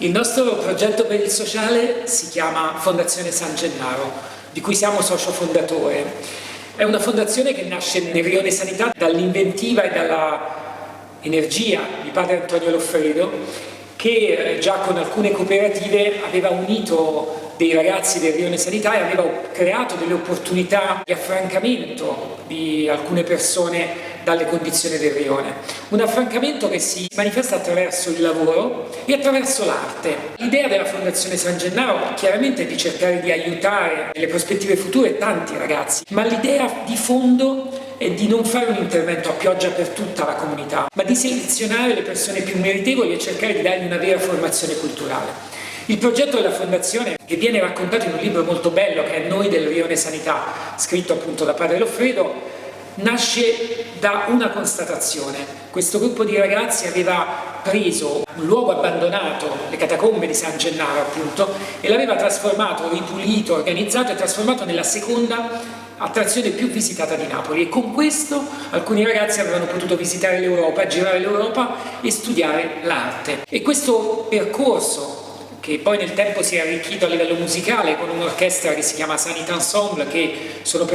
Il nostro progetto per il sociale si chiama Fondazione San Gennaro, di cui siamo socio fondatore. È una fondazione che nasce nel Rione Sanità dall'inventiva e dalla energia di padre Antonio Loffredo, che già con alcune cooperative aveva unito dei ragazzi del Rione Sanità e aveva creato delle opportunità di affrancamento di alcune persone dalle condizioni del Rione. Un affrancamento che si manifesta attraverso il lavoro e attraverso l'arte. L'idea della Fondazione San Gennaro chiaramente è di cercare di aiutare nelle prospettive future tanti ragazzi, ma l'idea di fondo è di non fare un intervento a pioggia per tutta la comunità, ma di selezionare le persone più meritevoli e cercare di dargli una vera formazione culturale. Il progetto della Fondazione, che viene raccontato in un libro molto bello che è Noi del Rione Sanità, scritto appunto da padre Loffredo, nasce da una constatazione. Questo gruppo di ragazzi aveva preso un luogo abbandonato, le catacombe di San Gennaro appunto, e l'aveva trasformato, ripulito, organizzato e trasformato nella seconda attrazione più visitata di Napoli, e con questo alcuni ragazzi avevano potuto visitare l'Europa, girare l'Europa e studiare l'arte. E questo percorso, che poi nel tempo si è arricchito a livello musicale con un'orchestra che si chiama Sanità Ensemble, che sono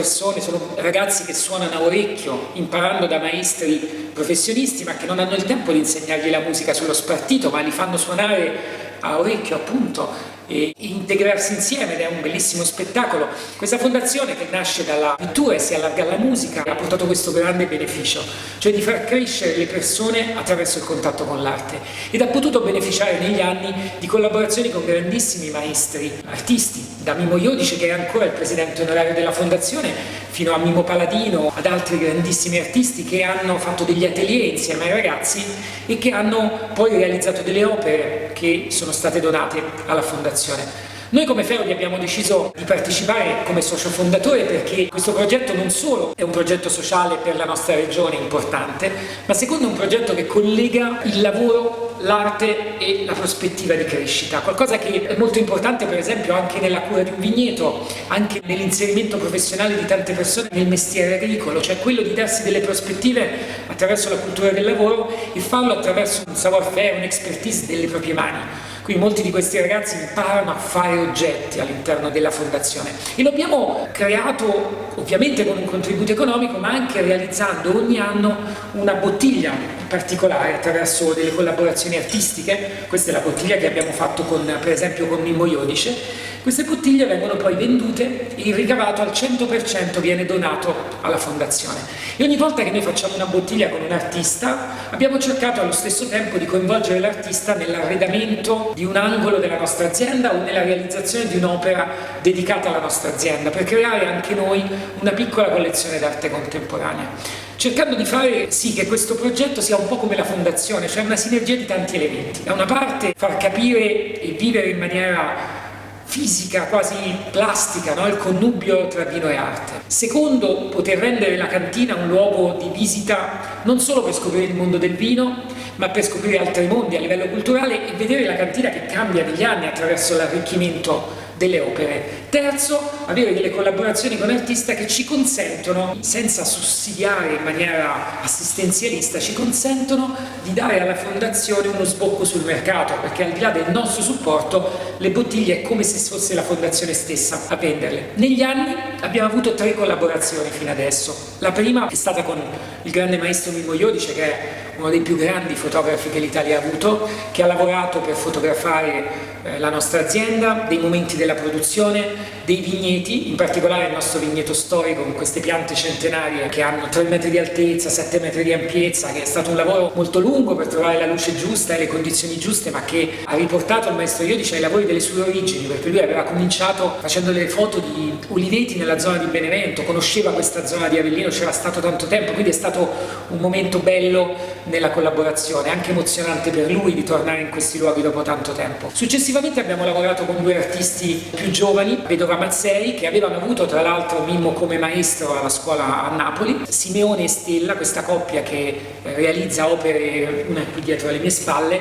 ragazzi che suonano a orecchio, imparando da maestri professionisti, ma che non hanno il tempo di insegnargli la musica sullo spartito, ma li fanno suonare a orecchio appunto e integrarsi insieme, ed è un bellissimo spettacolo. Questa fondazione, che nasce dalla pittura e si allarga alla musica, ha portato questo grande beneficio, cioè di far crescere le persone attraverso il contatto con l'arte, ed ha potuto beneficiare negli anni di collaborazioni con grandissimi maestri artisti, da Mimmo Iodice, che è ancora il presidente onorario della fondazione, fino a Mimmo Paladino, ad altri grandissimi artisti che hanno fatto degli atelier insieme ai ragazzi e che hanno poi realizzato delle opere che sono state donate alla fondazione. Noi come Ferodi abbiamo deciso di partecipare come socio fondatore perché questo progetto non solo è un progetto sociale per la nostra regione importante, ma secondo un progetto che collega il lavoro, l'arte e la prospettiva di crescita, qualcosa che è molto importante per esempio anche nella cura di un vigneto, anche nell'inserimento professionale di tante persone nel mestiere agricolo, cioè quello di darsi delle prospettive attraverso la cultura del lavoro e farlo attraverso un savoir-faire, un'expertise delle proprie mani. Quindi molti di questi ragazzi imparano a fare oggetti all'interno della fondazione e lo abbiamo creato ovviamente con un contributo economico, ma anche realizzando ogni anno una bottiglia particolare attraverso delle collaborazioni artistiche. Questa è la bottiglia che abbiamo fatto per esempio con Mimmo Iodice. Queste bottiglie vengono poi vendute e il ricavato al 100% viene donato alla fondazione. E ogni volta che noi facciamo una bottiglia con un artista abbiamo cercato allo stesso tempo di coinvolgere l'artista nell'arredamento di un angolo della nostra azienda o nella realizzazione di un'opera dedicata alla nostra azienda, per creare anche noi una piccola collezione d'arte contemporanea, cercando di fare sì che questo progetto sia un po' come la fondazione, cioè una sinergia di tanti elementi. Da una parte far capire e vivere in maniera fisica, quasi plastica, no? Il connubio tra vino e arte. Secondo, poter rendere la cantina un luogo di visita non solo per scoprire il mondo del vino, ma per scoprire altri mondi a livello culturale e vedere la cantina che cambia negli anni attraverso l'arricchimento delle opere. Terzo, avere delle collaborazioni con artisti che ci consentono, senza sussidiare in maniera assistenzialista, ci consentono di dare alla fondazione uno sbocco sul mercato, perché al di là del nostro supporto le bottiglie è come se fosse la fondazione stessa a venderle. Negli anni abbiamo avuto 3 collaborazioni fino adesso. La prima è stata con il grande maestro Mimmo Iodice, che è uno dei più grandi fotografi che l'Italia ha avuto, che ha lavorato per fotografare la nostra azienda, dei momenti della produzione, dei vigneti, in particolare il nostro vigneto storico con queste piante centenarie che hanno 3 metri di altezza, 7 metri di ampiezza, che è stato un lavoro molto lungo per trovare la luce giusta e le condizioni giuste, ma che ha riportato il maestro Iodice ai lavori delle sue origini, perché lui aveva cominciato facendo delle foto di uliveti nella zona di Benevento, conosceva questa zona di Avellino, c'era stato tanto tempo, quindi è stato un momento bello nella collaborazione, anche emozionante per lui di tornare in questi luoghi dopo tanto tempo. Successivamente abbiamo lavorato con 2 artisti più giovani, Vedova Mazzei, che avevano avuto tra l'altro Mimmo come maestro alla scuola a Napoli, Simeone e Stella, questa coppia che realizza opere, una qui dietro alle mie spalle,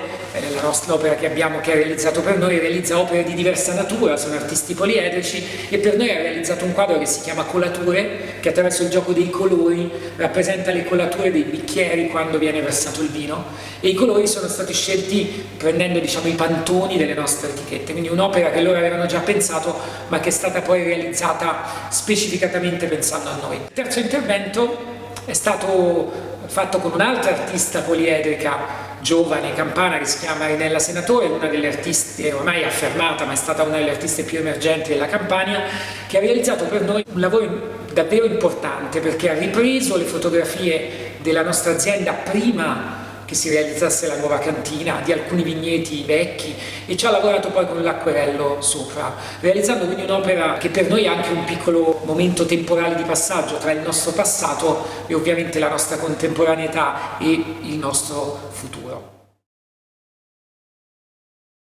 l'opera che ha realizzato per noi, realizza opere di diversa natura, sono artisti poliedrici, e per noi ha realizzato un quadro che si chiama Colature, che attraverso il gioco dei colori rappresenta le colature dei bicchieri quando viene versato il vino, e i colori sono stati scelti prendendo, diciamo, i pantoni delle nostre etichette, quindi un'opera che loro avevano già pensato ma che è stata poi realizzata specificatamente pensando a noi. Il terzo intervento è stato fatto con un'altra artista poliedrica giovane, campana, che si chiama Rinella Senatore, una delle artiste ormai affermata, ma è stata una delle artiste più emergenti della Campania, che ha realizzato per noi un lavoro davvero importante, perché ha ripreso le fotografie della nostra azienda prima che si realizzasse la nuova cantina, di alcuni vigneti vecchi, e ci ha lavorato poi con l'acquerello sopra, realizzando quindi un'opera che per noi è anche un piccolo momento temporale di passaggio tra il nostro passato e ovviamente la nostra contemporaneità e il nostro futuro.